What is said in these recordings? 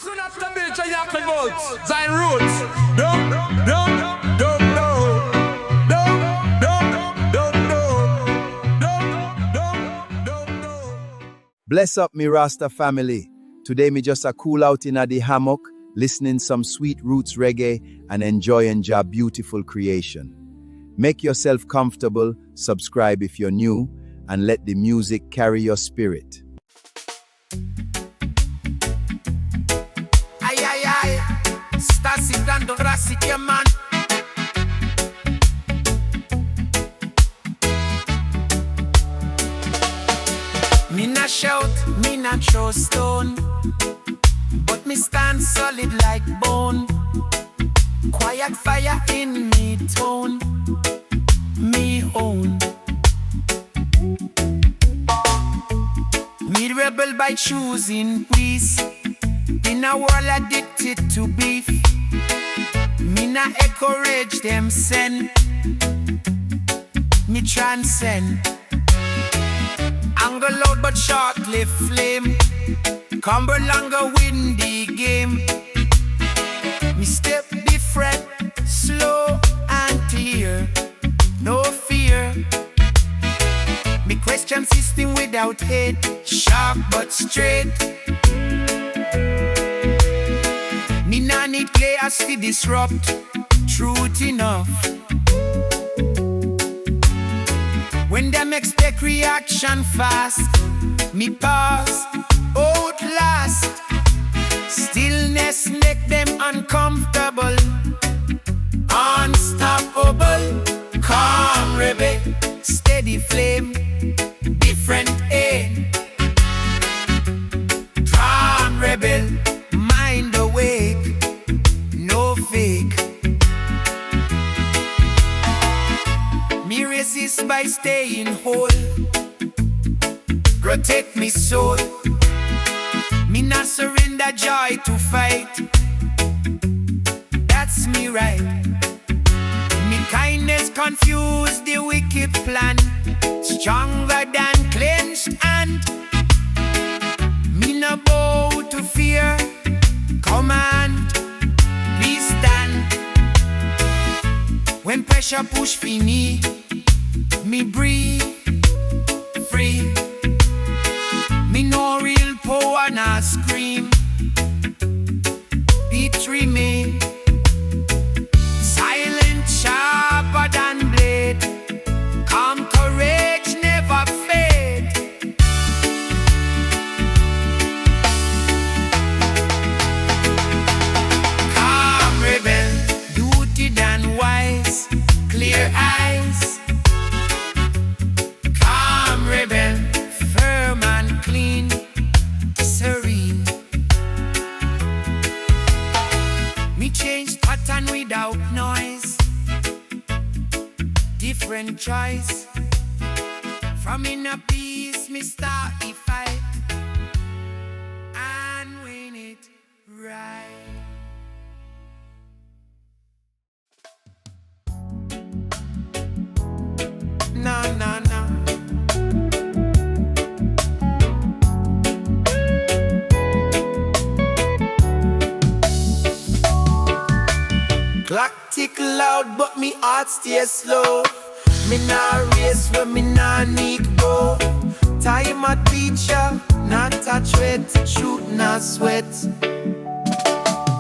Soon after Bill Chayakin Boats, Zion Roots. Don't know. Bless up me Rasta family. Today me just a cool out in the hammock, listening some sweet roots reggae and enjoying your beautiful creation. Make yourself comfortable, subscribe if you're new, and let the music carry your spirit. Ay, está citando Rasik, man. Me not shout, me not throw stone, but me stand solid like bone. Quiet fire in me tone, me own. Me rebel by choosing peace in a world addicted to beef. Me not encourage them send, me transcend. Anger loud but short-lived flame, cumber longer windy game. Me step different, slow and clear, no fear. Me question system without hate, sharp but straight. Me nah need chaos to disrupt, truth enough. When them expect reaction fast, me pause, outlast. Stillness make them uncomfortable, unstoppable. Calm rebel, steady flame, different aim. Calm rebel, mind awake, no fake. Me resist by staying whole, protect me soul. Me not surrender joy to fight, that's me right. Me kindness confuse the wicked plan, stronger than clenched hand. Me no bow to fear, command, please stand. When pressure push for me breathe free. Me no real power, nah scream. It remain silent, sharper than blade. Calm courage never fade. Calm rebel, duty than wise, clear eyes. Calm rebel, firm and clean, serene. Me change pattern without noise, different choice. From inner peace me start the fight, and win it right. No. Clock tick loud, but me heart stay slow. Me nah race when me nah need go. Time a teacher, not touch wet, shoot not sweat.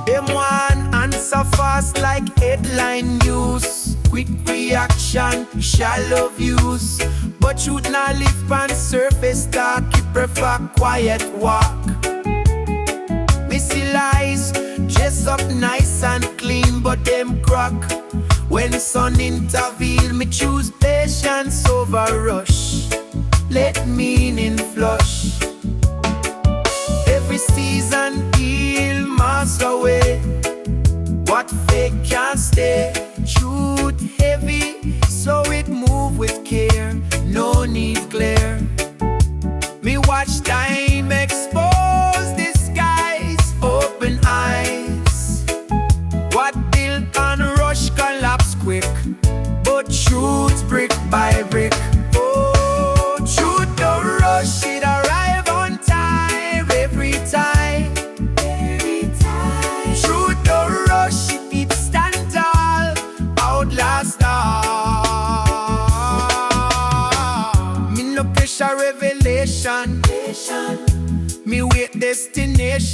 Them one answer fast like headline news. Quick reaction, shallow views. But truth nah live on surface talk. You prefer quiet walk. Me see lies, dress up nice and clean, but them crack. When sun intervene, me choose patience over rush. Let meaning flush. Every season heal, mask away what fake can't stay. Truth heavy, so it move with care. No need glare. Me watch time expose disguise. Open eyes. What built on rush collapse quick, but truth brick by brick. Oh.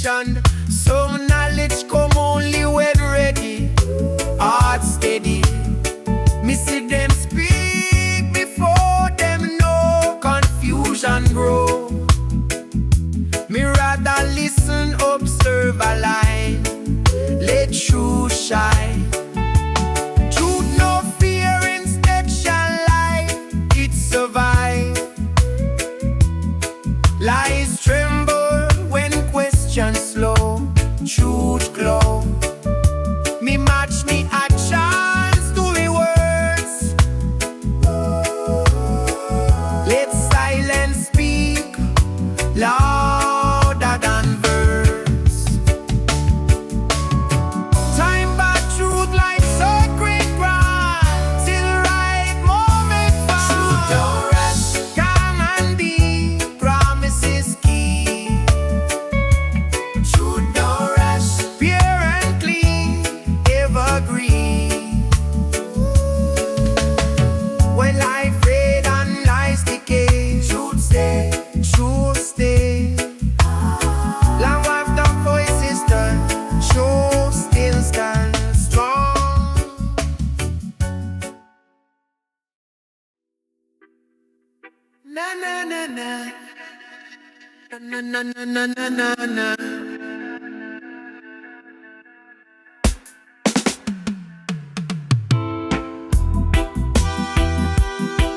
meditation. Some knowledge come only when ready. Heart steady. Me see them speak before them know confusion grow. Me rather listen, observe, align. Let truth shine. Truth no fear, instead shall light. It survive. Lies tremble when questions slow. Truth glow. Me match me actions to me words. Let silence speak louder than verse. Time by truth like sacred ground, till right moment found. Truth don't rush, calm and deep, promises keep. Truth don't rush, pure and clean, evergreen. When life fade and lies decay, truth stay, truth stay. Long after voices done, truth still stands strong. Na na na na, na na na na na na na.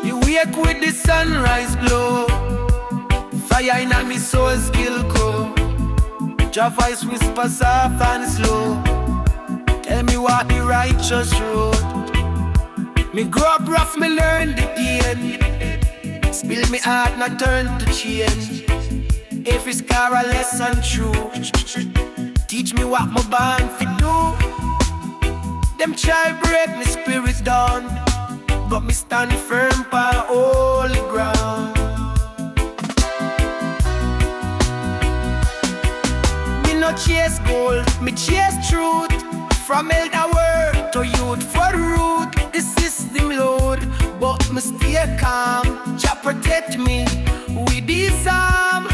You wake with the sunrise glow, fire in me soul skill grow. Your voice whisper soft and slow, tell me what the righteous road. Me grow up rough, me learn the pain. Spill me heart, not turn to change. If it's scar a lesson true, teach me what my bond fi do. Them try break me spirit down, but me stand firm pa holy ground. Me no chase gold, me chase truth. From elder word to youth for root. The system load, but me stay calm. Jah protect me with this arm.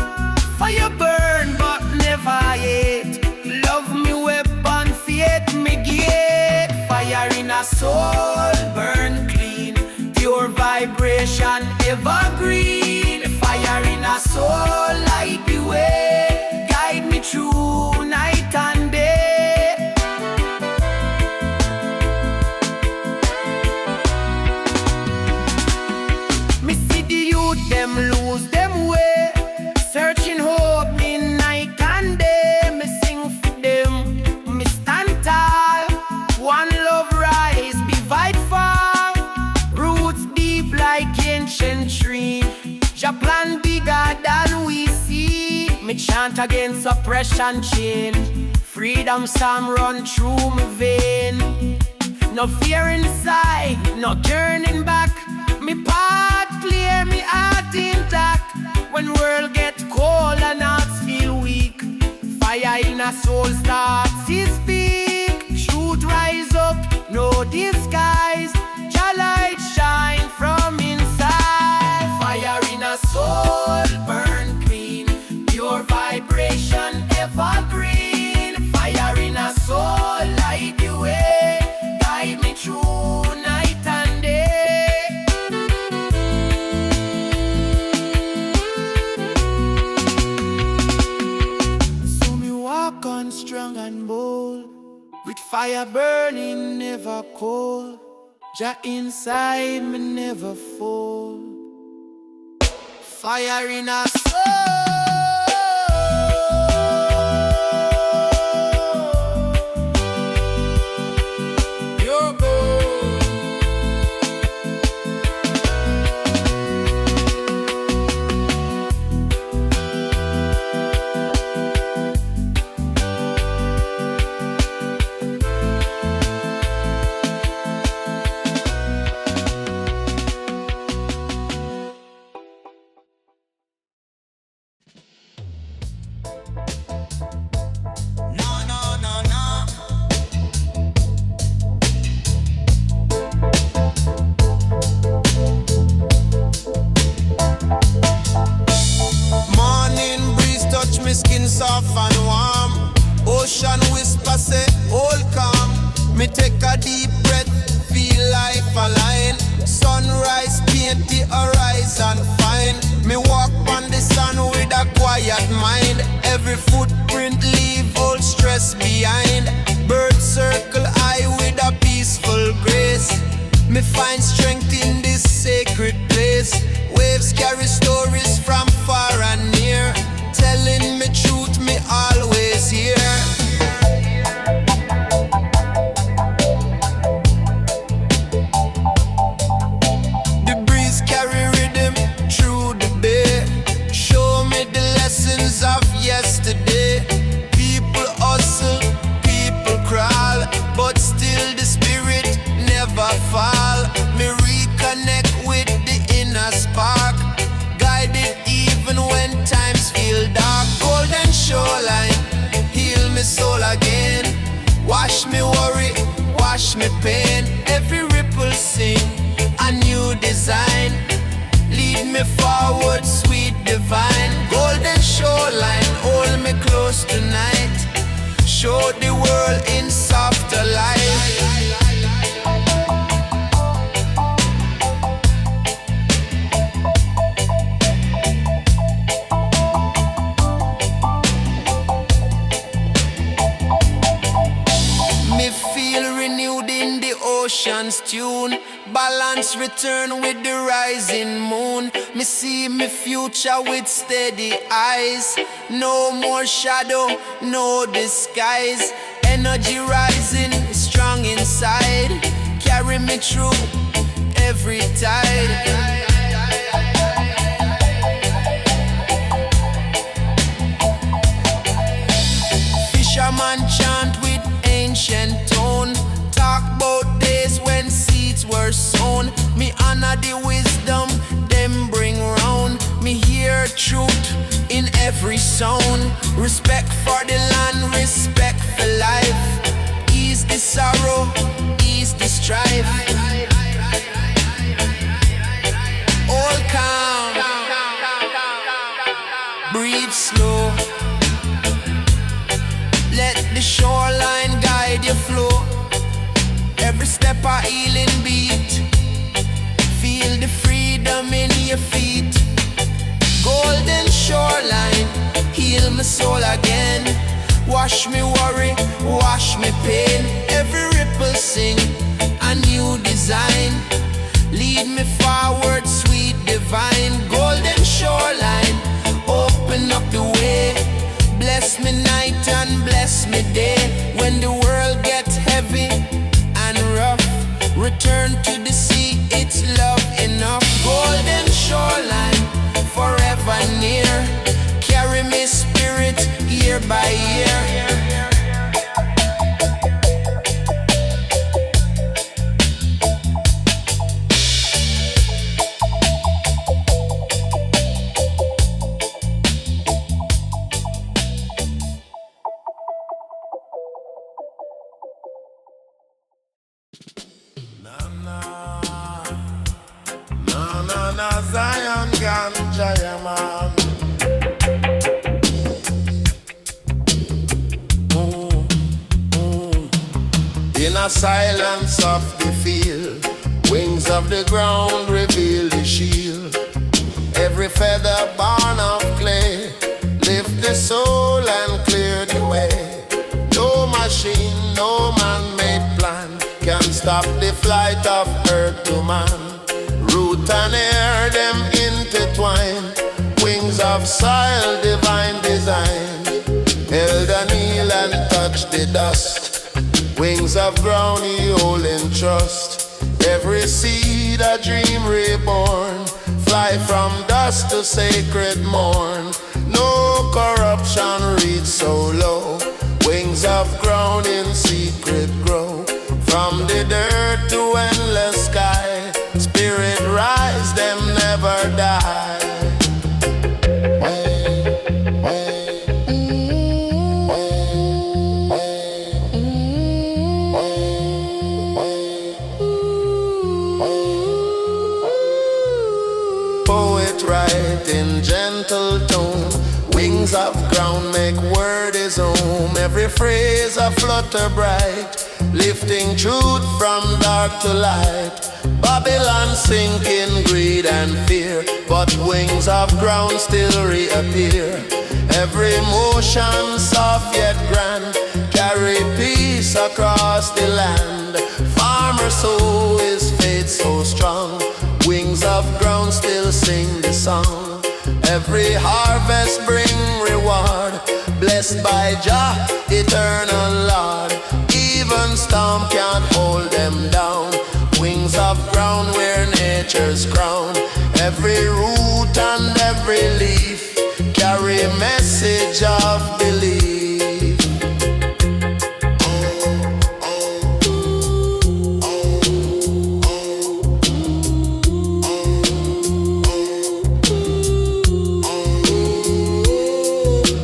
Fire burn, but never hate. Love me weapon, faith me gate. Fire in a soul, burn clean. Pure vibration, evergreen. Fire in a soul, light the way. Guide me through night and day. Me see the youth, them lose them way. Searching hope night and day. Me sing for them, me stand tall. One love rise, divide fall. Roots deep like ancient tree. Jah plan bigger than we see. Me chant against oppression chain. Freedom psalm run through me vein. No fear inside, no turning back. Me path clear, me heart intact. When world get cold and hearts feel weak, fire in a soul starts to speak. Truth rise up, no disguise. Jah light shine from inside. Fire in a soul, burn clean. Pure vibration, evergreen. Fire in a soul, light the way. Guide me through night and day. So me walk on strong and bold, with fire burning, never cold. Jah inside me never fall. Fire in a soul. me pain. Every ripple sing a new design. Lead me forward, sweet divine. Golden shoreline, hold me close tonight. Show the world in softer light. Me feel renewed in the ocean's tune. Balance return with the rising moon. Me see me future with steady eyes. No more shadow, no disguise. Energy rising, strong inside. Carry me through every tide. Fisherman chant with ancient tone. Talk about days when seeds were sown. Me honor the wisdom them bring round. Me hear truth in every sound. Respect for the land, respect for life. Ease the sorrow, ease the strife. All calm, breathe slow. Let the shoreline guide your flow. Every step a healing beat. Feel the freedom in your feet. Golden shoreline, heal my soul again. Wash me worry, wash me pain. Every ripple sing a new design. Lead me forward, sweet divine. Golden shoreline, open up the way. Bless me night and bless me day. When the world gets heavy and rough, return to the sea, it's love enough. Golden shoreline, forever near. Carry me spirit year by year. Na Zion ganja ya man. In a silence of the field, wings of the ground reveal the shield. Every feather born of clay, lift the soul and clear the way. No machine, no man-made plan can stop the flight of earth to man. Root and air, them intertwine. Wings of soil, divine design. Held a kneel and touch the dust. Wings of ground, he hold in trust. Every seed, a dream reborn. Fly from dust to sacred morn. No corruption reach so low. Wings of ground in secret grow. From the dirt to endless sky. Spirit rise, them never die. Poet write in gentle tone. Wings of ground make word his home. Every phrase a flutter bright, lifting truth from dark to light. Babylon sink in greed and fear, but wings of ground still reappear. Every motion soft yet grand, carry peace across the land. Farmer soul is faith so strong, wings of ground still sing the song. Every harvest bring reward, blessed by Jah, eternal Lord. Even storm can't hold them down. Wings of ground where nature's crown. Every root and every leaf carry a message of belief.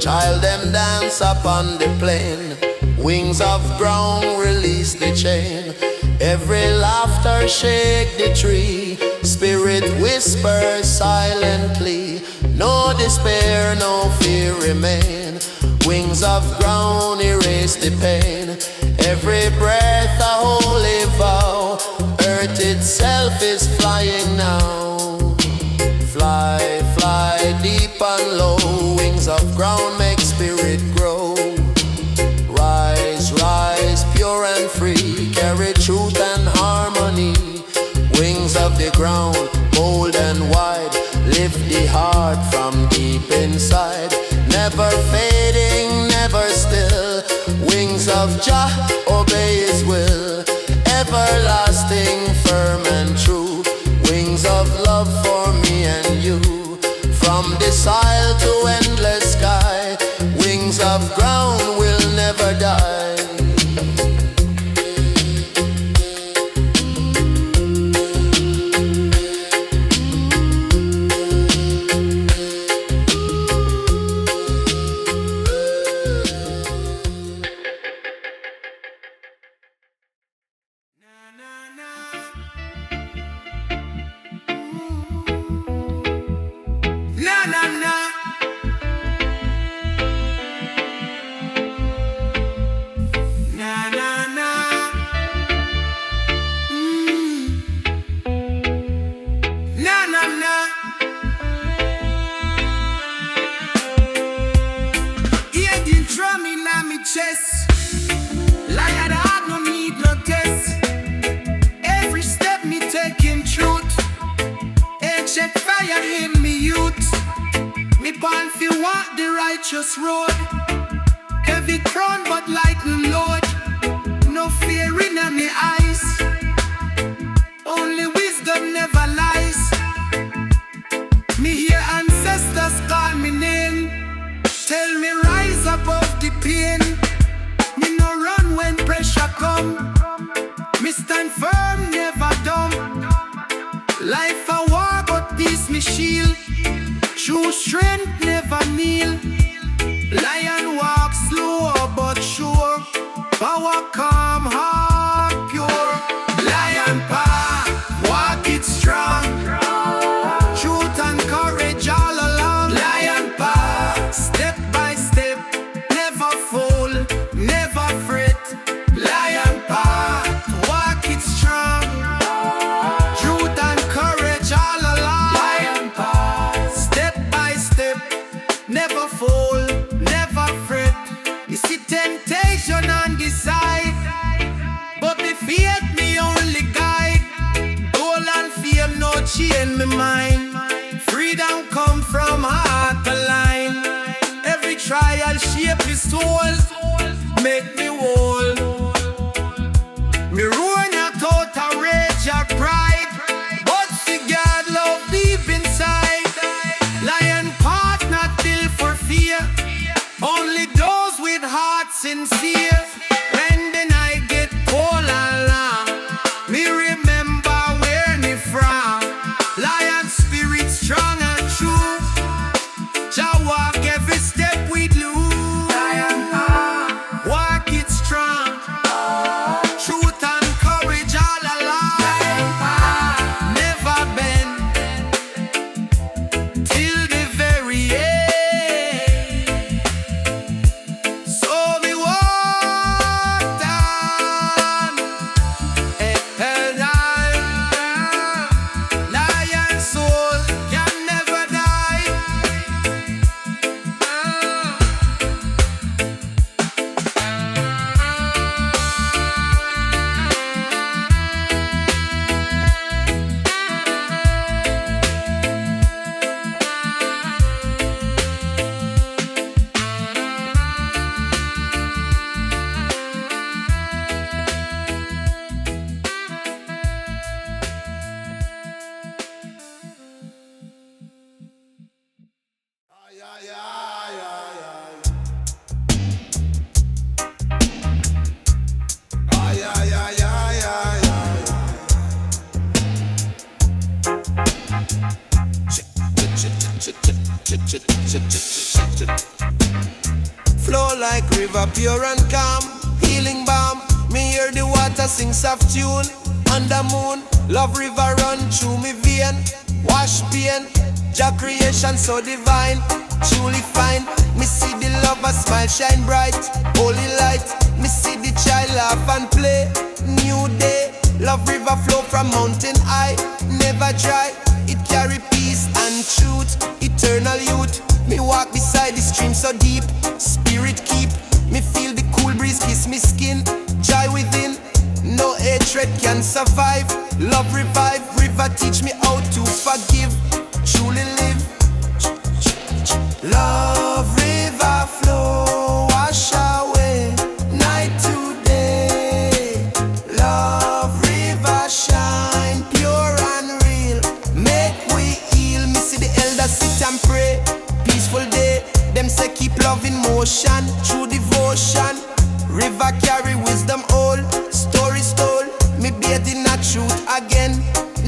Child them dance upon the plain. Wings of ground release the chain. Every laughter shake the tree. Spirit whispers silently. No despair, no fear remain. Wings of ground erase the pain. Every breath a holy vow. Earth itself is flying now. Fly, fly deep and low. Wings of ground make spirit grow. Rise, rise, pure and free. Carry truth and harmony. Wings of the ground, bold and wide. Lift the heart from deep inside. Never fading, never still. Wings of Jah, obey His will. Everlasting, firm and true. Wings of love for me and you. From this isle to endless sky. Wings of ground will never die. Righteous road, heavy crown but like the Lord. No fear in any eyes, only wisdom never lies. Me hear ancestors call me name, tell me rise above the pain. Me no run when pressure come, me stand firm, never dumb. Life a war but peace me shield, true strength never kneel. Lion walk slow but sure, power calm, heart pure. Lion path, walk it strong, truth and courage all along. Lion path, step by step, never fall, never fret. Lion path, walk it strong, truth and courage all along. Lion path, step by step, never fall. You see temptation on the side, but me faith me only guide. Goal and fame no change me mind. Freedom come from heart align. Every trial shape me soul, make me whole. Me ruin your total rage or pride, but see God love deep inside. Lion path not built for fear, only those with heart sincere. When the night get cold and long, me remember where me from. Lion spirit strong and true, Jah walk every step with you. Lion walk it strong, truth and courage all along. Never bend till the very end. So me walk down and lion soul can never die. Flow like river, pure and calm, healing balm. Me hear the water a sing soft tune. Under moon, love river run through me vein. Wash pain, Jah creation so divine. Truly fine, me see the lover smile shine bright. Holy light, me see the child laugh and play. New day, love river flow from mountain high. Never dry, it carry peace and truth. Eternal youth, me walk beside the stream so deep. Spirit keep, me feel the cool breeze kiss me skin. Joy within, no hatred can survive. Love revive, river teach me how to forgive. Truly live. Love river flow, wash away night to day. Love river shine, pure and real. Make we heal. Me see the elders sit and pray. Peaceful day, them say keep love in motion. True devotion, river carry wisdom all. Stories told, me bathe in the truth again.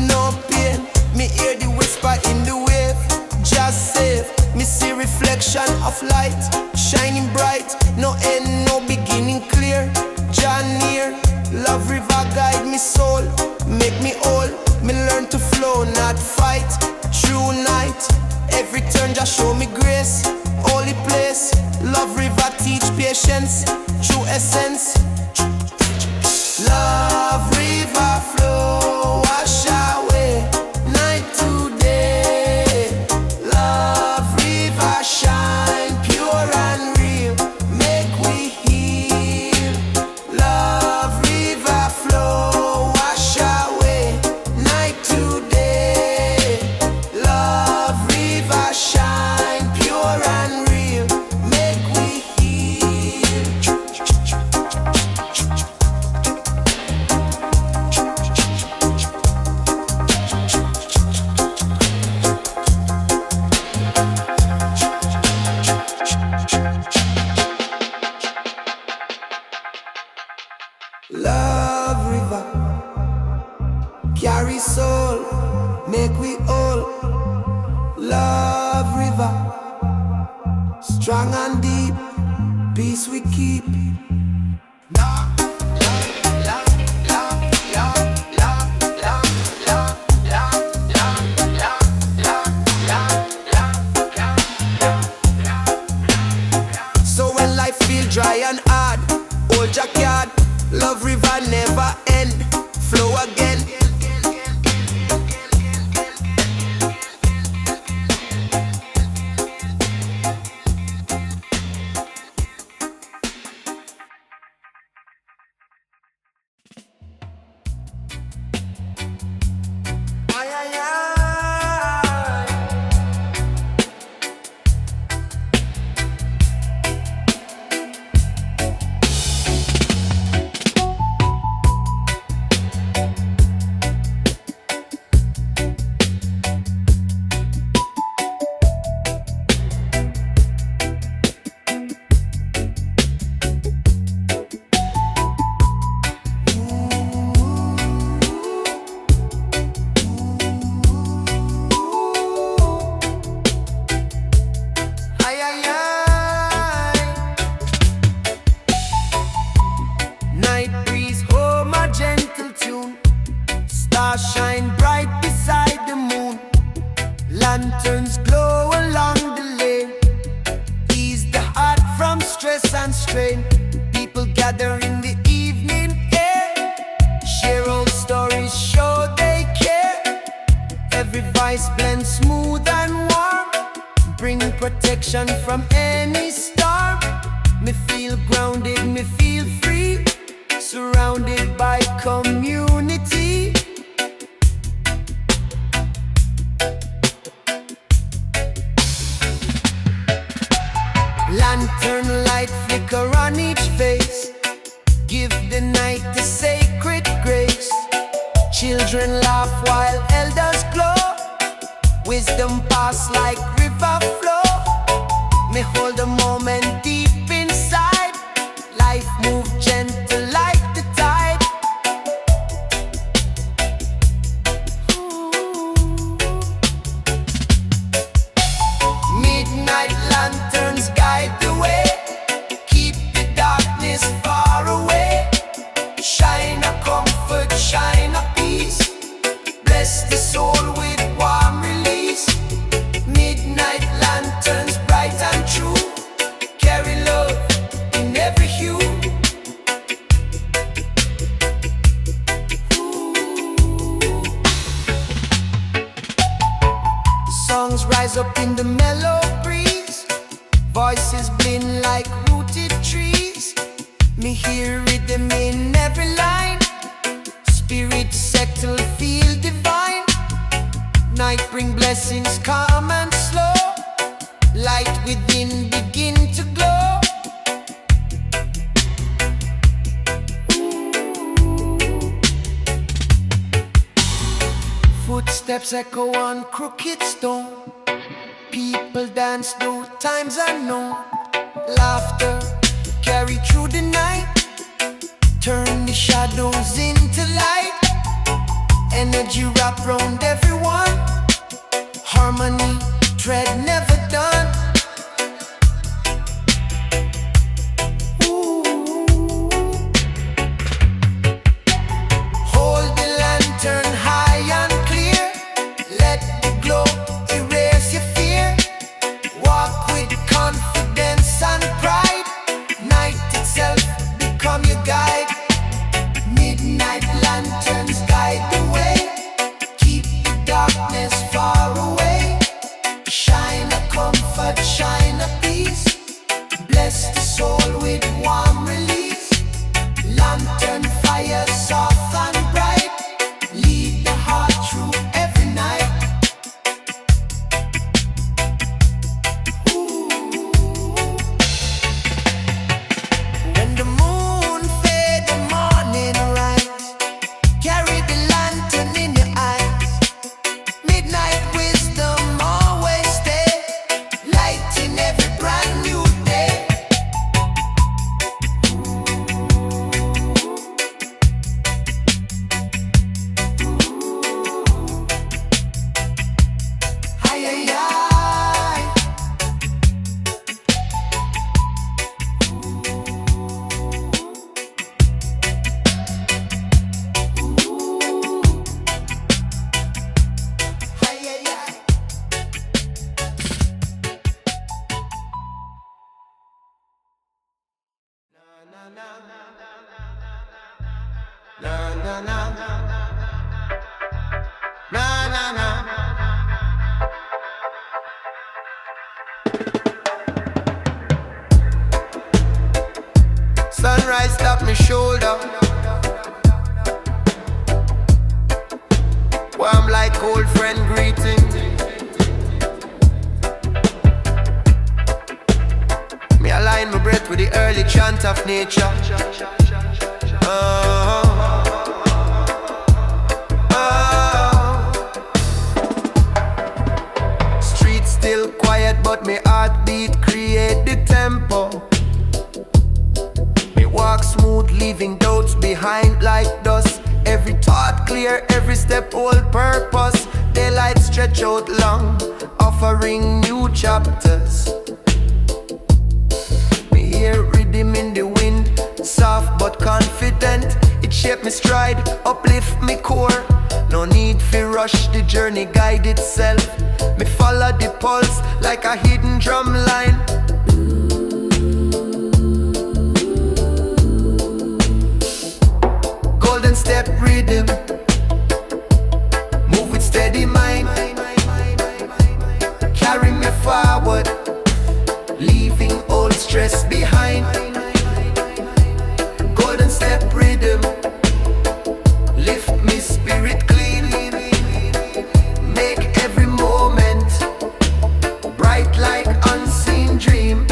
No pain, me hear the whisper in the wave. Just save. Me see reflection of light, shining bright. No end, no beginning clear. Jah near, love river guide me soul. Make me whole, me learn to flow, not fight. True night, every turn just show me grace. Holy place, love river teach patience. True essence, love river flow, wash away night to day. Love river shine, pure and real. Make we heal. Love river flow, wash away night to day. Love river shine, pure and real. Make we heal. Love river carry soul, make we whole. Love river strong and deep, peace we keep. So when life feel dry and hard, hold your card. Love river never end, flow again. Ay, ay, ay. Ay, ay, ay. Night breeze, home a gentle tune. Stars shine bright beside the moon. Lanterns glow along the lane. Ease the heart from stress and strain. People gather in the evening air. Share old stories, show they care. Every voice blends smooth and warm, bring protection from any storm. Me feel grounded, me feel free, surrounded by community. Lantern light flicker on each face. Give the night the sacred grace. Children laugh while elders glow. Wisdom pass like river flow. Me hold a moment deep inside. Life move gentle like the tide. Midnight lanterns guide the way. Keep the darkness far away. Shine a in the mellow breeze. Voices blend like rooted trees. Me hear rhythm in every line. Spirit settle, feel divine. Night bring blessings calm and slow. Light within begin to glow. Footsteps echo on crooked stone. People dance though times unknown. Laughter carry through the night. Turn the shadows into light. Energy wrap round everyone. Harmony, tread never done. Ooh. Hold the lantern high and clear. Let the glow erase your fear. Walk with confidence and pride. Night itself become your guide. Midnight lanterns guide the way. Keep the darkness far away. Shine a comfort, shine a peace. Bless the soul with warm release. Lantern fire soft and bright. Lead the heart through every night. Ooh. When the moon fade, the morning rise. Carry the lantern in your eyes. Midnight wisdom always stay. Lighting every brand new day. Ay, ay, ay. Ay, ay, ay. Na na na na na. Sunrise stop me shoulder. Warm like old friend greeting. Me align my breath with the early chant of nature. Oh. Streets still quiet, but me heartbeat create the tempo. Me walk smooth, leaving doubts behind like dust. Every thought clear, every step hold purpose. Daylight stretch out long, offering new chapters. Me hear rhythm in the wind, soft but confident. It shape me stride, uplift me core. No need for rush, the journey guide itself. Me follow the pulse like a hidden drum line. Golden step rhythm, move with steady mind. Carry me forward, leaving old stress behind. Golden step rhythm, lift me spirit clean. Make every moment bright like unseen dream.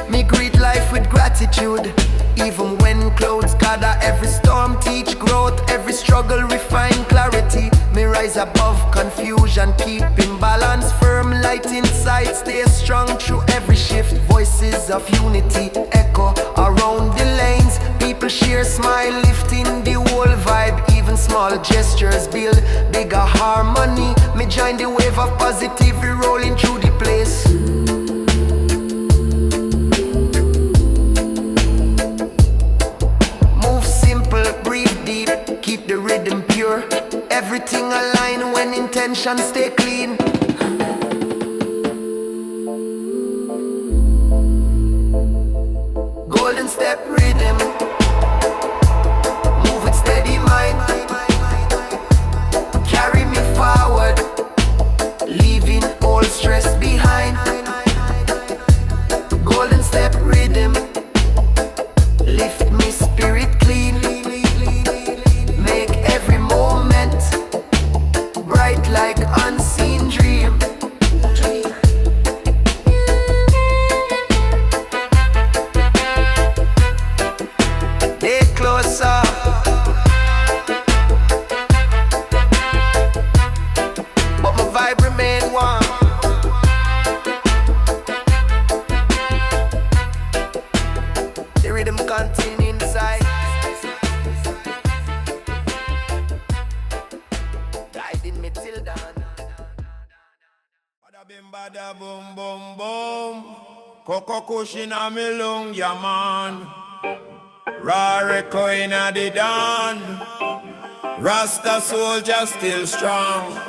Me greet life with gratitude, even when clouds gather. Every storm teach growth, every struggle refine clarity. Me rise above confusion, keep in balance. Firm light inside, stay strong through every shift. Voices of unity echo around the lanes. People share, smile, lifting the whole vibe. Even small gestures build bigger harmony. Me join the wave of positivity rolling through the place. Move simple, breathe deep, keep the rhythm pure. Everything align when intention stay clean. Golden step rhythm, move with steady mind. Carry me forward, leaving Lay closer. But my vibe remain one. The rhythm continue inside. Guiding me till dawn. Bada bim bada boom boom boom. Coco cushion a me lung, yeah man. Raw echo inna the dawn. Rasta soldier still strong.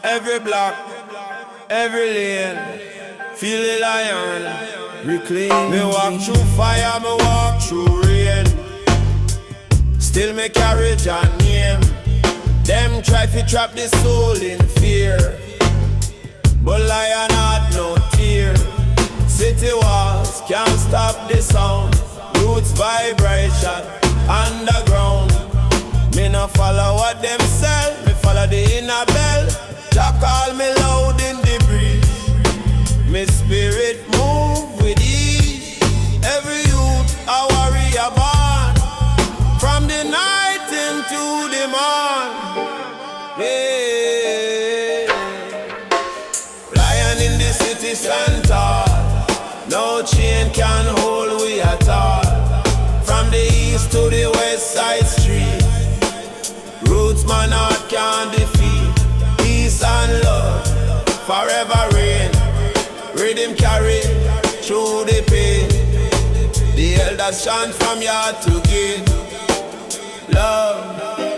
Every block, every lane. Feel the lion, reclaim. Me walk through fire, me walk through rain. Still me carry Jah name. Them try to trap the soul in fear, but lion had no tear. City walls can't stop the sound. Roots vibration underground. Me no follow what them sell. Me follow the inner bell. Jah call me loud in the breeze. Me spirit move with ease. Every youth a warrior born. From the night into the morn. Hey. Lion in the city stand tall. No chain can hold we at all. From the east to the west side street. Roots man heart can defeat. Peace and love forever reign. Rhythm carry through the pain. The elders chant from yard to gate. Love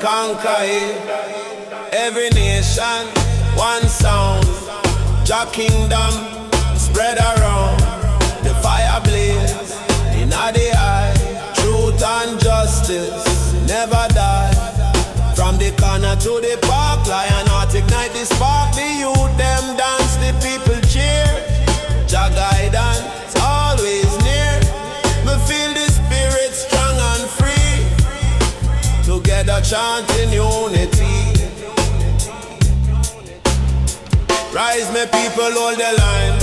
conquer it. Every nation one sound. Jah kingdom spread around. The fire blaze in the eye. Truth and justice never die. From the corner to the park, lion heart ignite the spark. The youth them dance, the people cheer. Jah guidance always near. Me feel the spirit strong and free. Together chanting unity. Rise me people, hold the line.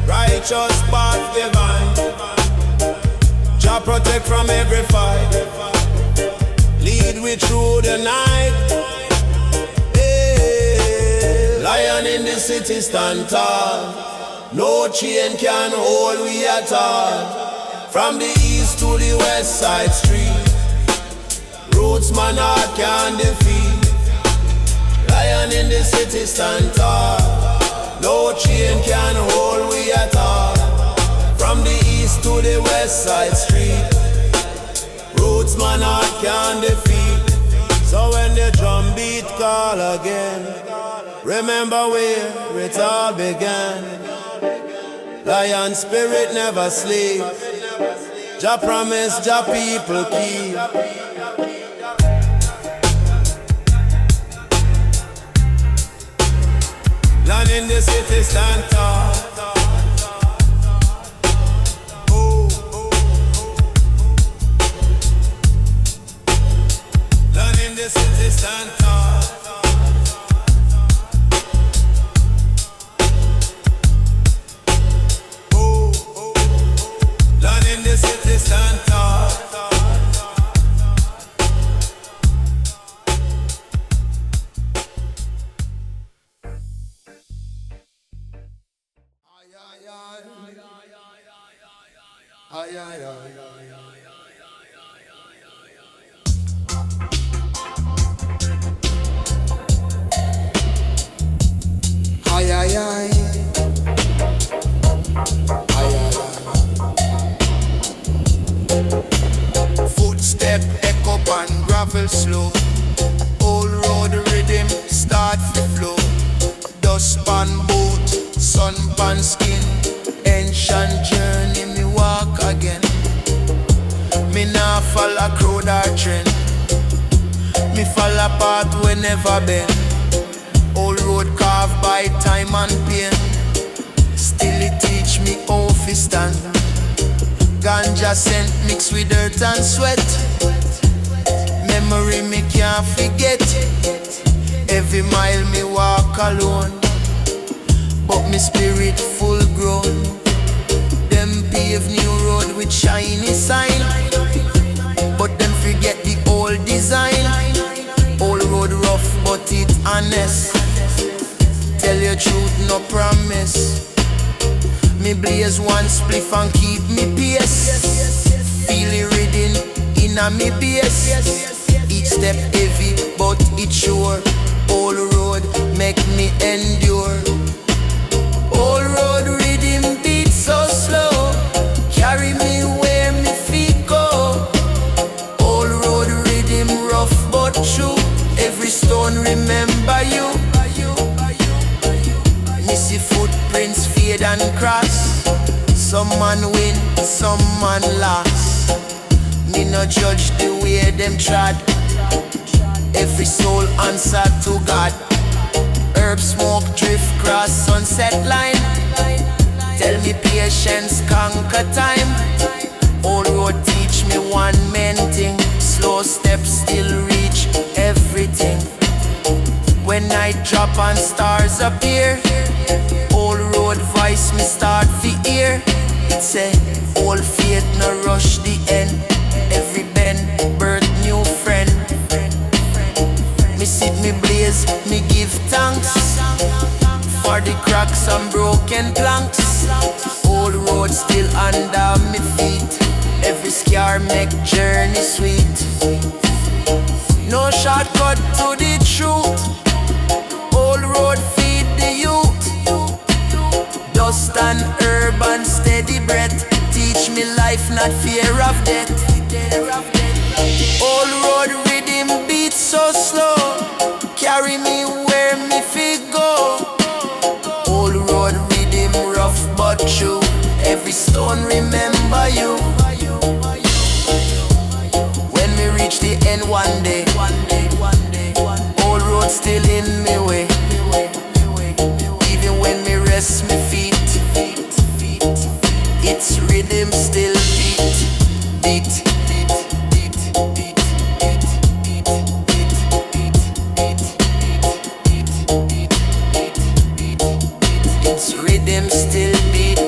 Righteous path divine. Jah protect from every fight. Lead we through the night. Hey. Lion in the city stand tall. No chain can hold we at all. From the east to the west side street. Roots man heart can defeat. Lion in the city stand tall. No chain can hold we at all. From the east to the west side street. Roots man heart can defeat. So when the drum beat call again, remember where it all began. Lion spirit never sleep. Jah promise, Jah people keep. Land in the city stand tall. Land in the city stand tall. Land in the city stand tall. Ay, ay, ay. Ay, ay, ay. Ay, ay, ay. Footstep echo on gravel slow. Old road rhythm start to flow. Dust pan boot, sun pan skin. Ancient journey me walk again. Me nah follow crowd or trend. Me follow path we never been. Old road carved by time and pain. Still it teach me how to stand. Ganja scent mixed with dirt and sweat. Memory me can't forget. Every mile me walk alone, but me spirit full grown. Them pave new road with shiny sign. honest. Tell your truth, no promise. Me blaze one spliff and keep me pace. Feel the rhythm inna me bass. Each step heavy, but it sure. All road make me endure. All road rhythm beat so slow, carry me where me feet go. All road rhythm rough but true. Every stone remember you. Missy footprints fade and cross. Some man win, some man lost. Me no judge the way them trod. Every soul answer to God. Herb smoke drift cross sunset line. Tell me patience conquer time. Old road teach me one main thing. Slow steps still reach everything. When night drop and stars appear, old road voice me start to hear. It say, old faith no rush the end. Every bend birth new friend. Me sit me blaze, me give thanks for the cracks and broken planks. Old road still under me feet. Every scar make journey sweet. No shortcut to the truth. Old road feed the youth. Dust and herb and steady breath. Teach me life, not fear of death. Old road rhythm beat so slow, carry me where me feet go. Old road rhythm rough but true. Every stone remember you. When we reach the end one day, old road still in me way. Even when me rest me feet, its rhythm still beat. Its rhythm still beat.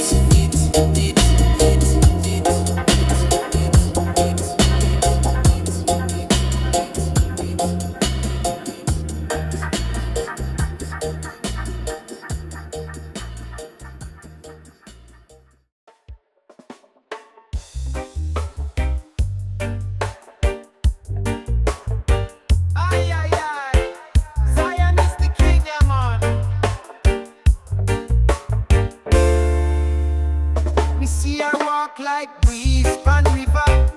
Like breeze pan river.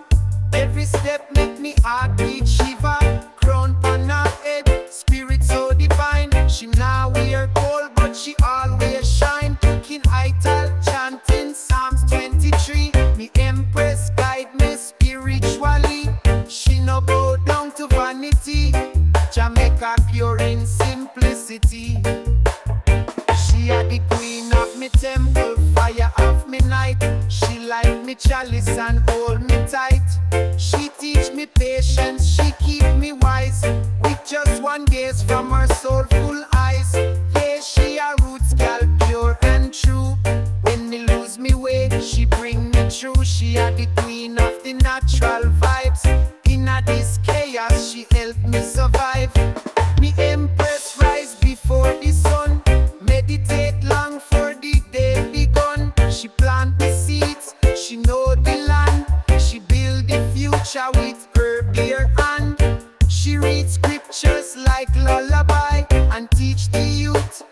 Every step make me heart beat shiver. Crown pan her head, spirit so divine. She now wear gold but she always shine. King Ital chanting Psalms 23. Me empress guide me spiritually. She no bow down to vanity. Jamaica pure in simplicity. She a the queen of me temple, fire of me night. She light me chalice and hold me tight. She teach me patience, she keep me wise. With just one gaze from her soulful eyes. Yeah, she a roots gal, pure and true. When me lose me way, she bring me through. She a the queen of the natural vibes. In a this chaos, she help me survive. Me empress rise before the sun. Meditate long for the day begun. She plant the seeds, she know the land. She build the future with her bare hand. She read scriptures like lullaby and teach the youth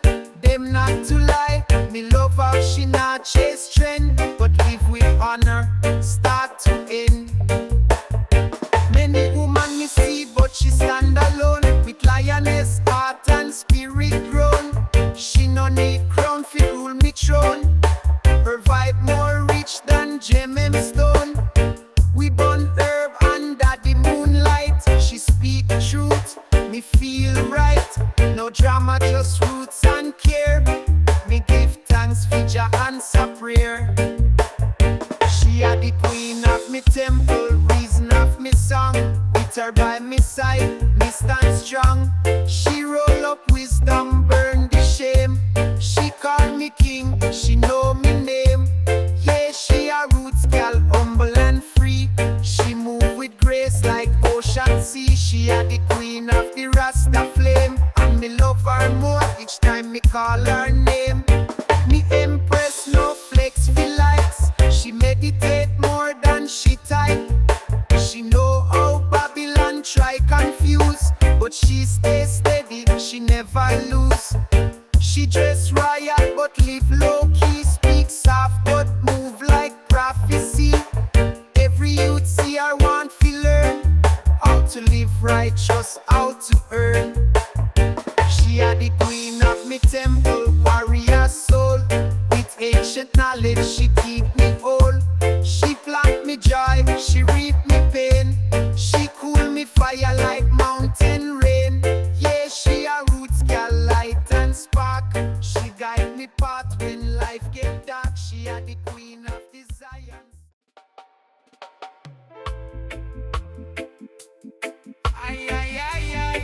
them not to lie. Me love how she not chase trend, but live with honor, start to end. Many women me see, but she stand alone. With lioness, heart and spirit grown. She no need crown fi rule me throne. Her vibe more rich than gem and stone. We burn herb under the moonlight. She speak truth, me feel right. No drama, just roots and care. Me give thanks for Jah answer prayer. She a the queen of me temple, reason of me song. With her by me side, me stand strong. She roll up wisdom, burn the shame. She call me king, she know me name. Yeah, she a roots gal, humble and free. She move with grace like ocean sea. She a the queen of the Rasta flame. And me I want to learn how to live righteous, how to earn. She are the queen of me temple, warrior soul. With ancient knowledge, she keep me whole. She plant me joy, she reap me pain. She cool me fire like mountain rain. Yeah, she a roots gal, light and spark. She guide me path when life get dark. She a the queen of desires. Ay, ay, ay, ay.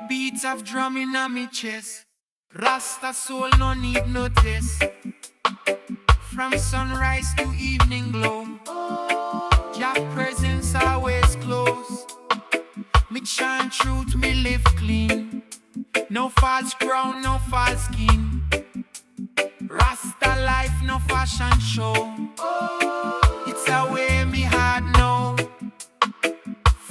Beats of drumming on me chest. Rasta soul no need no test. From sunrise to evening glow, Jah presence always close. Me chant truth, me live clean. No false crown, no false skin. Rasta life, no fashion show. It's a way me heart know.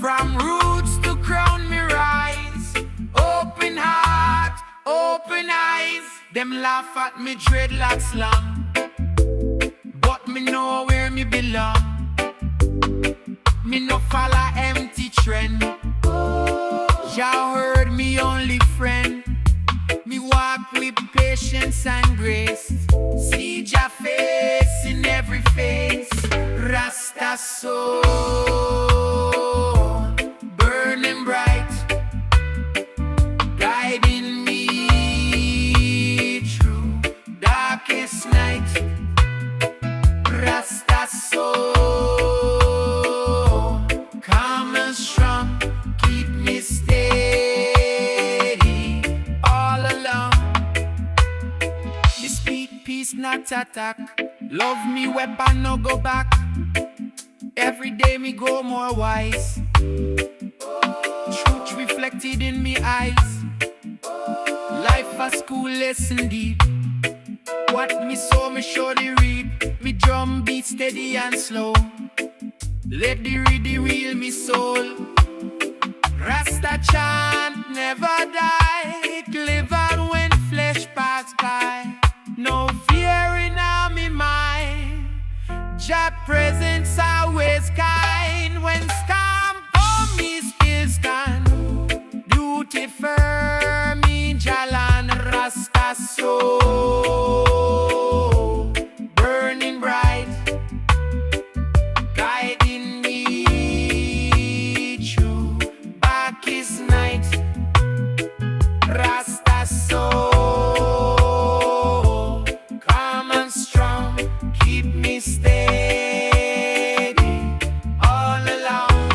From roots to crown me rise. Open heart, open eyes. Them laugh at me dreadlocks long, but me know where me belong. Me no follow empty trend. Jah heard me only friend. Me walk with patience and grace. See Jah face in every face. Rasta soul burning bright, guiding me through darkest night. Rasta soul calm and strong, keep me steady all along. Me speak peace, not attack. Love me weapon, no go back. Every day me go more wise. Truth reflected in me eyes. Life a school lesson deep. What me sow, me surely reap. Me drum beat steady and slow. Let the real me soul. Rasta chant never die. It live on when flesh pass by. No fear in all me mind. Jah presence always kind. When storm come, me still stand. Duty firm in Jalan. Rasta soul burning bright, guiding me through darkest night. Rasta soul calm and strong, keep me steady all along.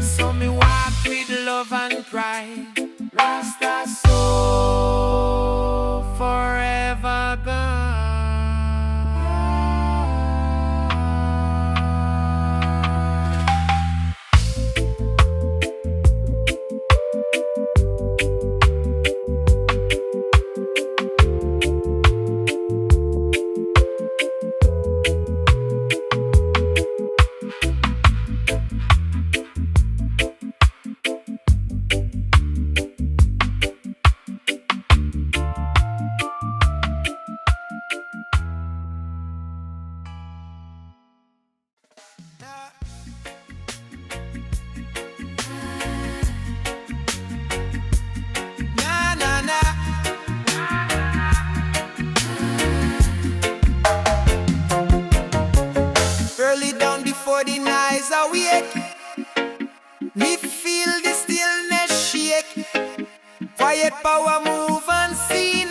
So me walk with love and pride. Rasta soul forever burn. Na na na. Early down before the nights awake, me feel the stillness shake. Quiet power move unseen,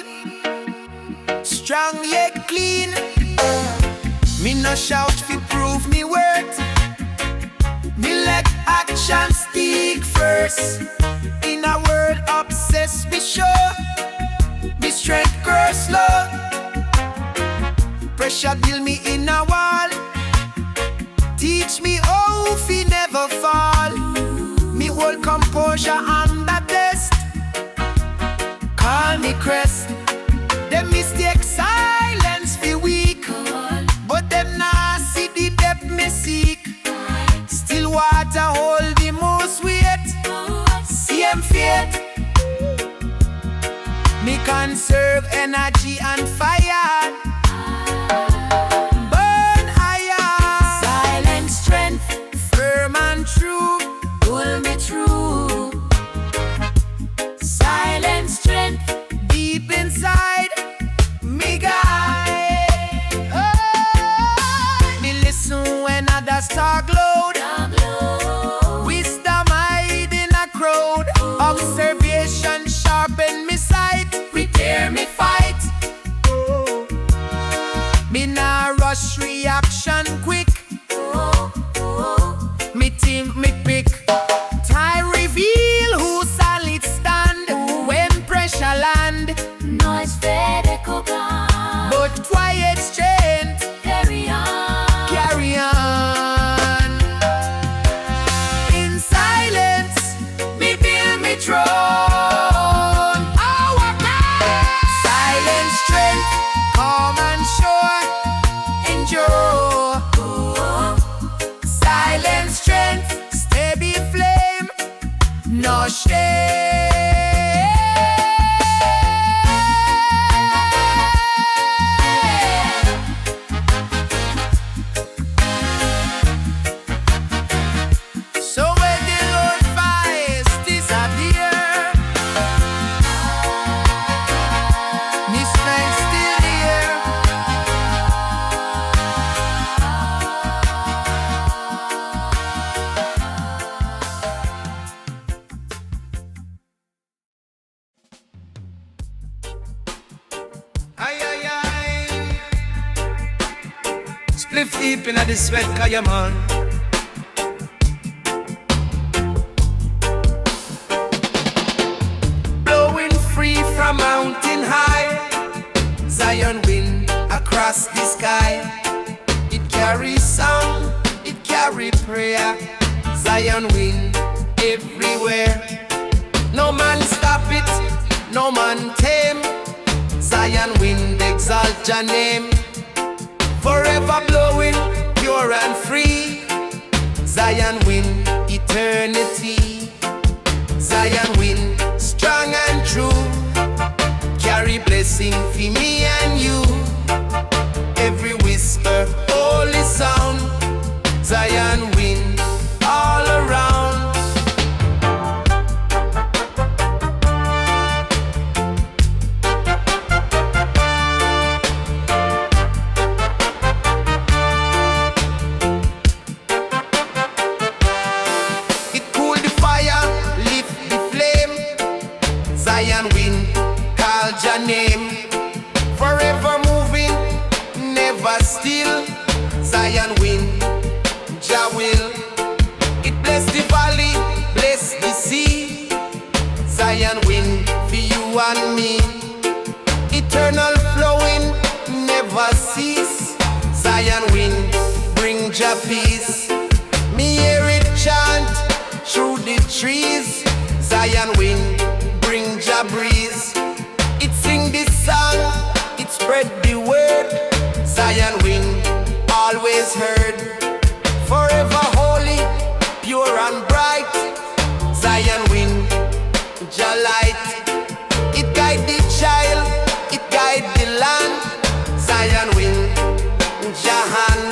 strong yet clean. Me no shout fi prove me worth. Me let action speak first. In a word obsessed, be sure. Me strength grow slow. Pressure build me in a wall. Teach me how fi never fall. Me hold composure under test. Call me crest. Them mistake silence fi weak, but them nah see the depth me seek. Still water hold the most weight. See em fate. Me conserve energy and fire. Burn higher. Silent strength, firm and true. Pull me through. Silent strength, deep inside me guide. Oh, me listen when others talk loud. Wisdom hide in a crowd. Observation sharpen me sight. Prepare me fight. Me nah rush reaction quick. Me think me pick. Time reveal who solid stand when pressure land. Noise fed echo gone. But quiet strength Carry on. carry on. In silence, me build me throne. Our God. Silent strength, calm and sure, endure. Silent strength, steady flame, no shame. So when the Lord fires disappear, me strength still here. Ay, ay, ay. Spliff deep in the sweat, kaya man. Blowing free from mountain high. Zion wind across the sky. It carries song, it carry prayer. Zion wind everywhere. No man stop it, no man tame. Zion wind exalt your name. Forever blowing, pure and free. Zion wind, eternity. Zion wind, strong and true. Carry blessing for me and you. Every whisper, holy sound. Zion wind, all around. It cool the fire, lift the flame. Zion wind, call your name. Forever moving, never still. Zion wind, Jah will. It bless the valley, bless the sea. Zion wind for you and me. Eternal flowing, never cease. Zion wind, bring Jah peace. Me hear it chant through the trees. Zion wind, bring Jah breeze. It sing this song, it spread the word. Zion wind, always heard. Forever holy, pure and bright. Zion wind, Jah light. It guide the child, it guide the land. Zion wind, Jah hand.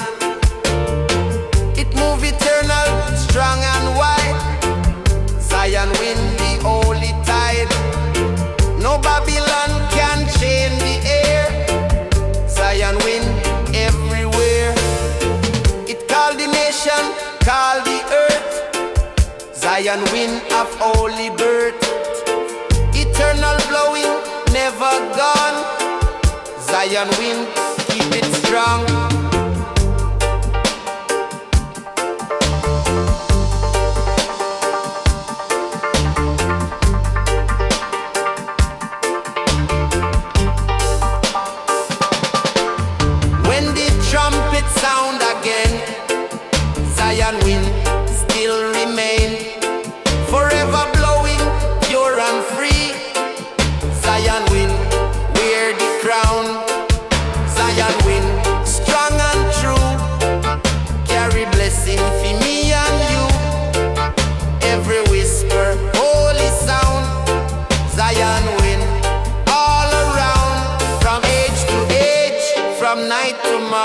It move eternal, strong and wide. Zion wind, the holy tide. No Babylon can chain the air. Zion wind everywhere. It call the nation, call the earth. Zion wind of holy birth. Eternal blowing, never gone. Zion wind, keep it strong. When the trumpet sound again, Zion wind still remain. Forever blowing, pure and free. Zion wind, wear the crown. Zion wind,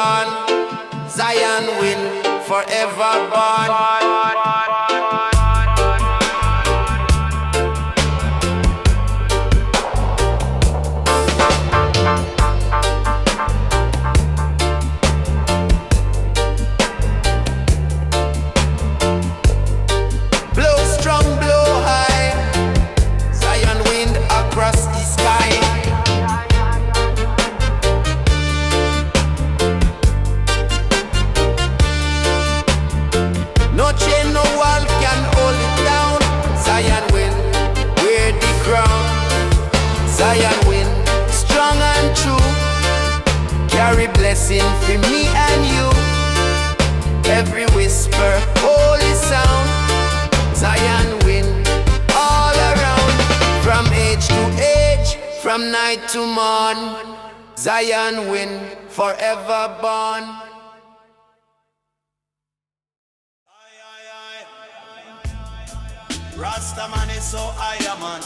born. Zion will forever born. Blow strong, blow high, Zion wind across the sky. No chain, no wall can hold it down. Zion wind, wear the crown. Zion wind, strong and true, carry blessing for me and you. Every whisper, holy sound. Zion wind, all around. From age to age, from night to morn. Zion wind, forever born. Rasta man is so high, man.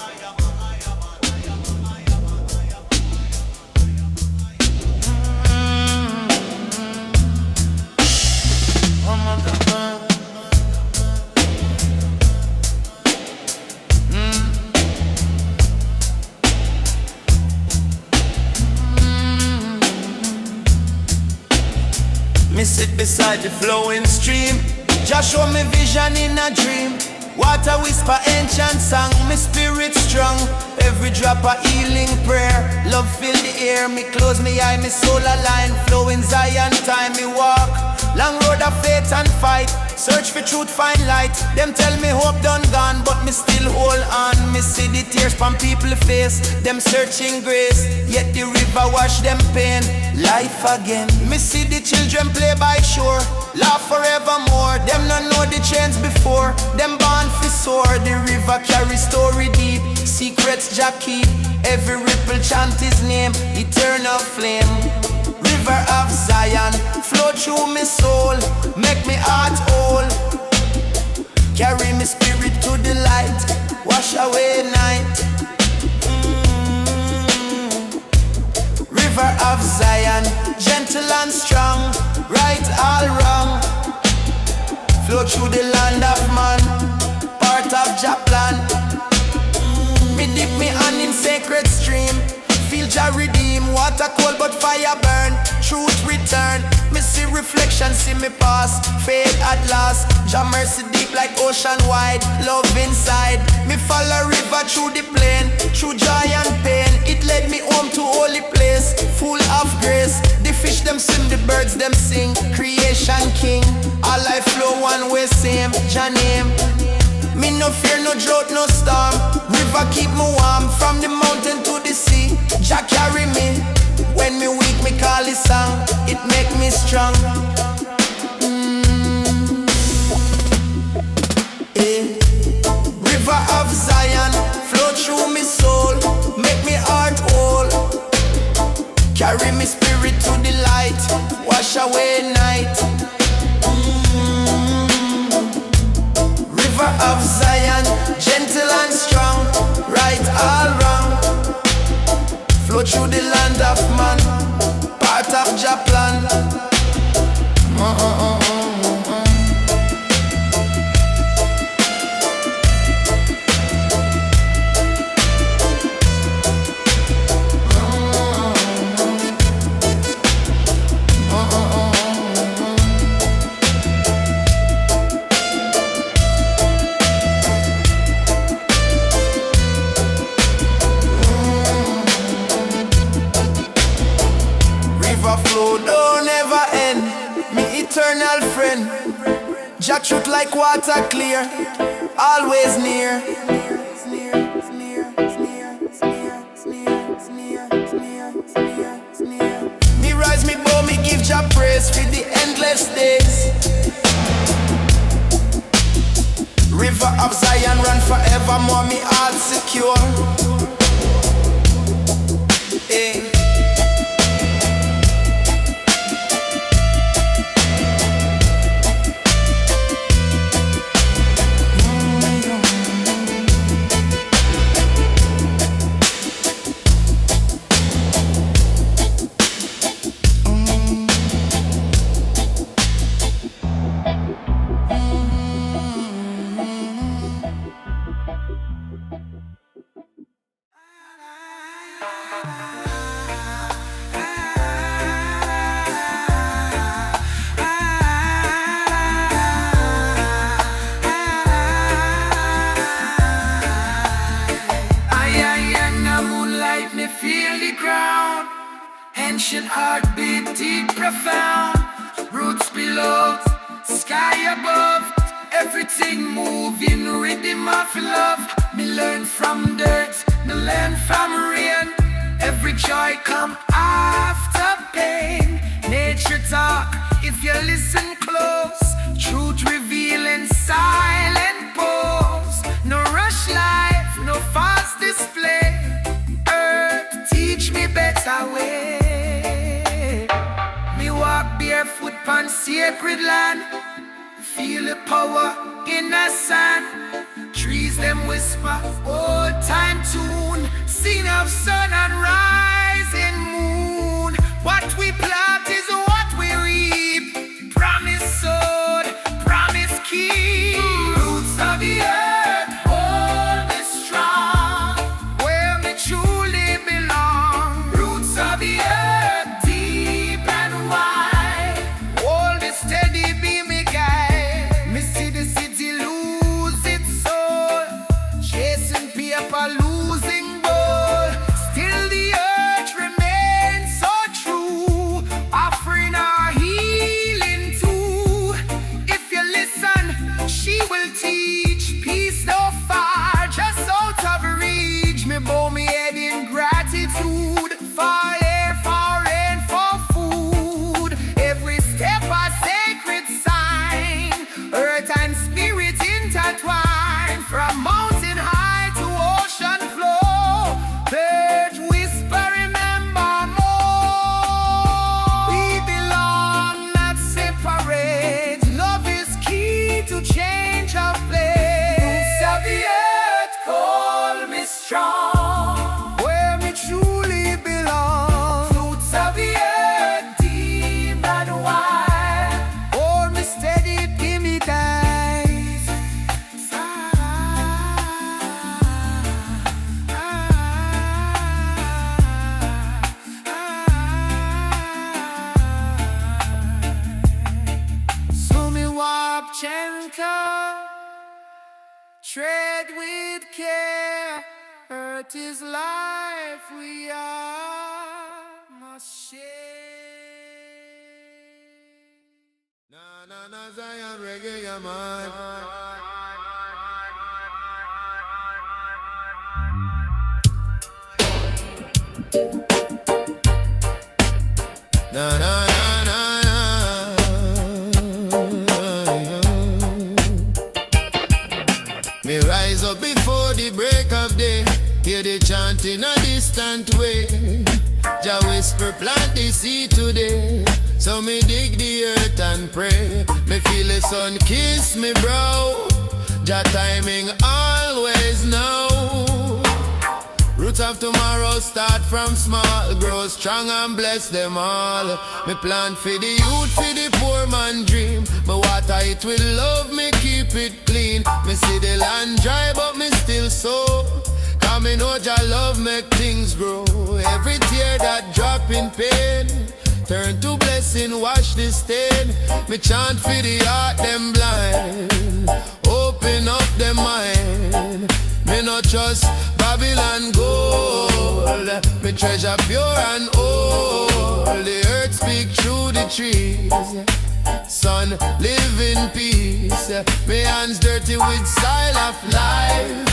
Me sit beside the flowing stream. Just show me vision in a dream. Water whisper ancient song, me spirit strong. Every drop a healing prayer. Love fill the air, me close me eye, me soul align. Flowing Zion time me walk. Long road of faith and fight. Search for truth, find light. Them tell me hope done gone, but me still hold on. Me see the tears from people face. Them searching grace, yet the river wash them pain. Life again. Me see the children play by shore. Laugh forevermore. Them not know the chains before. Them born for soar. The river carry story deep. Secrets Jah keep. Every ripple chant his name. Eternal flame. River of Zion, flow through me soul, make me heart whole. Carry me spirit to the light, wash away night. River of Zion, gentle and strong, right all wrong. Flow through the land of man, part of Jah plan. Me dip me hand in sacred stream. Feel Jah redeem, water cold but fire burn. Truth return, me see reflection, see me pass. Fade at last, Jah mercy deep like ocean wide. Love inside, me follow river through the plain. Through joy and pain, it led me home to holy place. Full of grace, the fish them swim, the birds them sing. Creation king, all life flow one way same. Jah name, me no fear no drought, no storm. River keep me warm, from the mountain to the sea. Jah carry me, when me weak me call his song. It make me strong. River of Zion, flow through me soul, make me heart whole. Carry me spirit to the light, wash away night. River of Zion, gentle and strong, right all wrong. Flow through the land of man, part of Jah plan. Eternal friend, Jah truth like water clear, always near. Me rise, me bow, me give Jah praise for the endless days. River of Zion run forevermore, me heart secure. Hey. Feel the ground, ancient heartbeat, deep profound. Roots below, sky above, everything moving, rhythm of love. Me learn from dirt, me learn from rain. Every joy come after pain. Nature talk, if you listen close. Truth revealing silent pose. No rush life, no fast display. Teach me better way. Me walk barefoot on sacred land. Feel the power in the sand. Trees them whisper, old time tune. Scene of sun and rising moon. What we plant is what we reap. Promise sowed, promise keep. Roots of the earth, hold me strong. Where me truly belong. Roots of the earth, deep and wide. Hold me steady, be me guide. Me see the city lose its soul. Chasing paper, losing gold. Still the earth remains so true. Offering our healing too. If you listen, she will teach. Peace no far, just out of reach. Me bow me head in gratitude. For air, for rain, for food. Every step a sacred sign. Earth and spirit intertwine. From mountain high to ocean flow. Bird whisper, remember more. We belong, not separate. Love is key to change our place. Roots of the earth call me strong. Where me truly belong. Roots of the earth, deep and wide. Hold me steady, give me guys. So me walk gentle, tread with care. Earth is life, we are must share. Na na na Zion reggae, yeah, man. Na na na na na. Me rise up before the break of day. Hear the chant in a distant way. Jah whisper, plant the seed today. So me dig the earth and pray. Me feel the sun kiss me brow. Jah timing always know. Roots of tomorrow start from small. Grow strong and bless them all. Me plant for the youth, for the poor man dream. But water it with love, me keep it clean. Me see the land dry but me still sow. Cause me know Jah love make things grow. Every tear that drop in pain turn to blessing, wash the stain. Me chant for the heart, them blind. Open up them mind. Me not trust Babylon gold. Me treasure pure and old. The earth speak through the trees. Son, live in peace. Me hands dirty with style of life.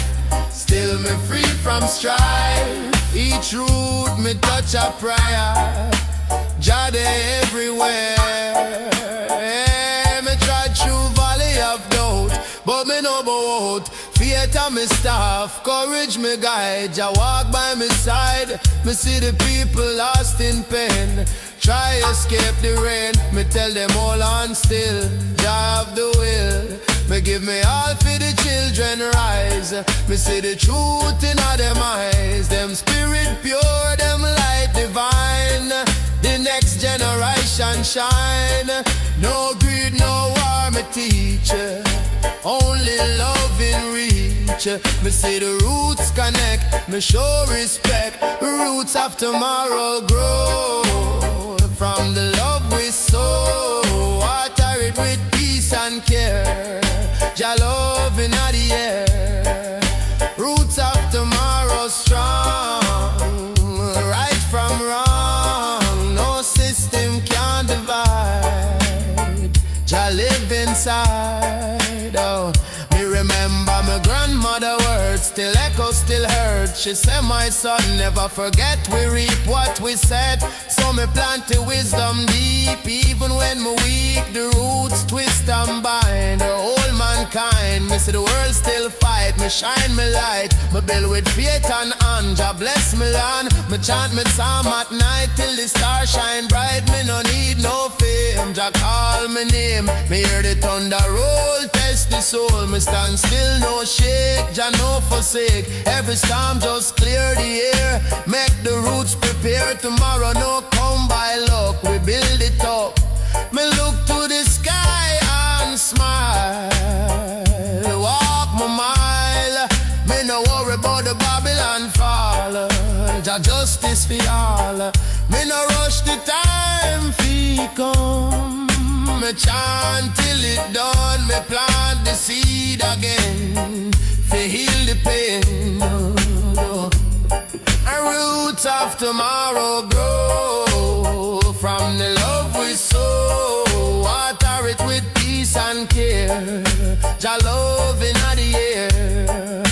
Still me free from strife. Each root me touch a prayer. Jah dey everywhere. Me try through valley of doubt, but me no bout. Faith and me staff, courage me guide. Jah walk by me side. Me see the people lost in pain. Try escape the rain. Me tell them all on still. Jah have the will. Me give me all for the children rise. Me see the truth in all them eyes. Them spirit pure, them light divine. The next generation shine. No greed, no war, me teach. only love in reach. Me see the roots connect, me show respect. Roots of tomorrow grow from the love we sow. Water it with peace and care. Jah love in the air. Roots of tomorrow strong, right from wrong. No system can divide. Jah live inside. Oh, me remember my grandmother words, still echo, still hurt. She said, my son, never forget we reap what we set. So me plant the wisdom deep, even when me weak. The roots twist and bind the whole mankind. Me see the world still fight, me shine me light. Me build with faith and hand, Jah bless me land. Me chant me psalm at night till the stars shine bright. Me no need no fame, Jah call me name. Me hear the thunder roll, test the soul. Me stand still, no shake, Jah no forsake. Every storm just clear the air, make the roots prepare. Tomorrow no come by luck, we build it up. Me look to the sky and smile, walk my mile. Me no worry about the Babylon fall. Jah justice for all. Me no rush the time fi come. Me chant till it done. Me plant the seed again fi heal the pain. And roots of tomorrow grow from the love we sow. Water it with peace and care. Jah love in the air.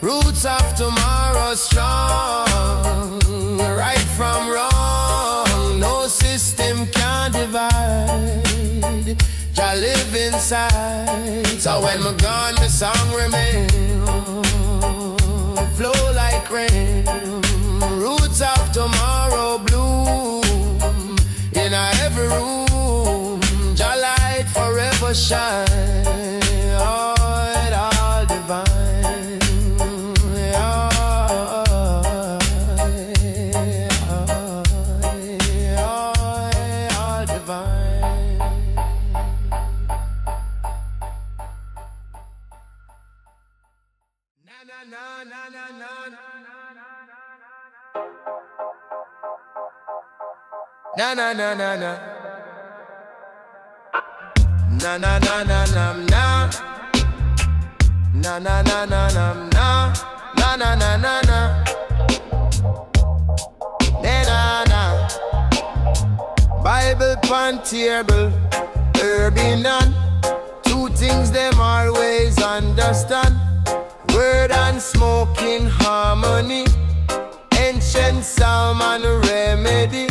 Roots of tomorrow strong, right from wrong. No system can divide. Jah live inside. So when me gone, the song remain, flow like rain. Roots of tomorrow bloom in every room. Jah light forever shine. Oh, it all divine. All divine. Na na na na na na. Na na na na na. Na na na na na na. Na na na na na na. Na na na na na. Na na. Bible pan table, urban and two things them always understand. Word and smoke in harmony, ancient psalm and remedy.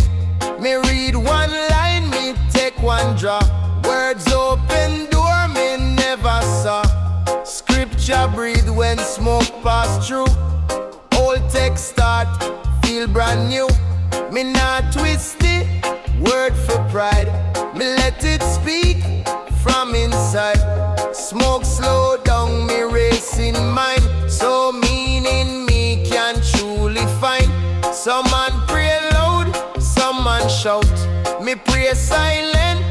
Me read one line, me take one drop. Words open door, me never saw. Scripture breathe when smoke pass through. Old text start, feel brand new. Me not twist it, word for pride. Me let it speak from inside. Smoke slow down, me racing mind. So meaning me can truly find. Some man pray loud, some man shout. Me pray silent,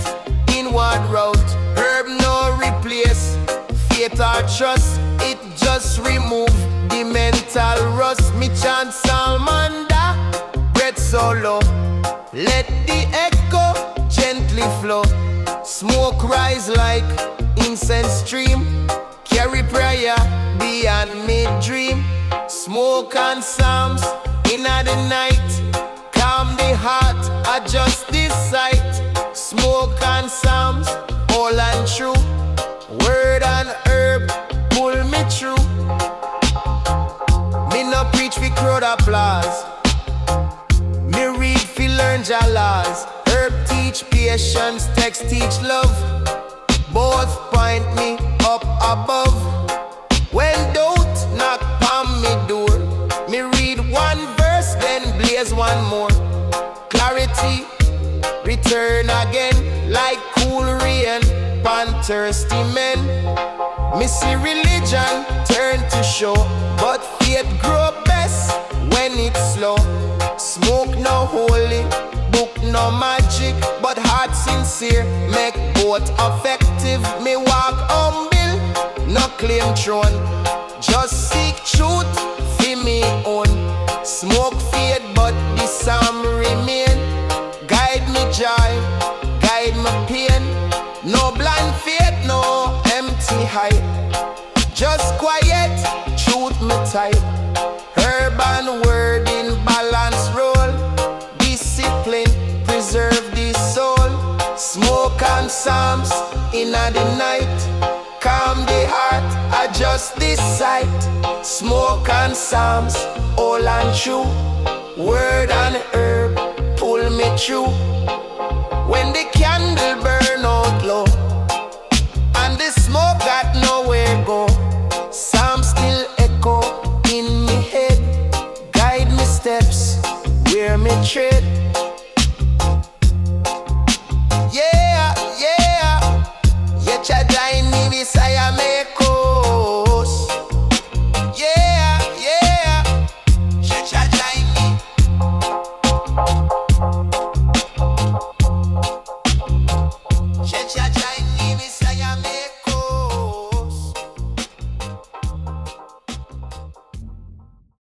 inward route. Herb no replace, faith or trust. It just remove the mental rust. Me chant salmanda, breath so low. Let the echo gently flow. Smoke rise like incense stream. Carry prayer beyond mid-dream. Smoke and psalms in the night. Calm the heart, adjust the sight. Smoke and psalms, all and true. Word and herb, pull me through. Me no preach for crowd applause. Me read fi learn Jah laws. Herb teach patience, text teach love. Both point me up above. When doubt knock on me door, me read one verse, then blaze one more. Clarity return again like cool rain pan thirsty men. Me see religion turn to show, but faith grow best when it's slow. Smoke no holy, book no magic, but heart sincere make both effective. Me walk humble, no claim throne. Just seek truth for me own. Smoke fade but the psalm remain. Guide me joy, guide me pain. No blind faith, no empty hype. Just quiet, truth me type. Urban word in balance roll. Discipline, preserve the soul. Smoke and psalms in the night. Calm the heart, adjust the sight. Smoke and psalms, all and true. Word and herb, pull me through. When the candle burn out low and the smoke got nowhere go, psalms still echo in me head. Guide me steps, where me tread.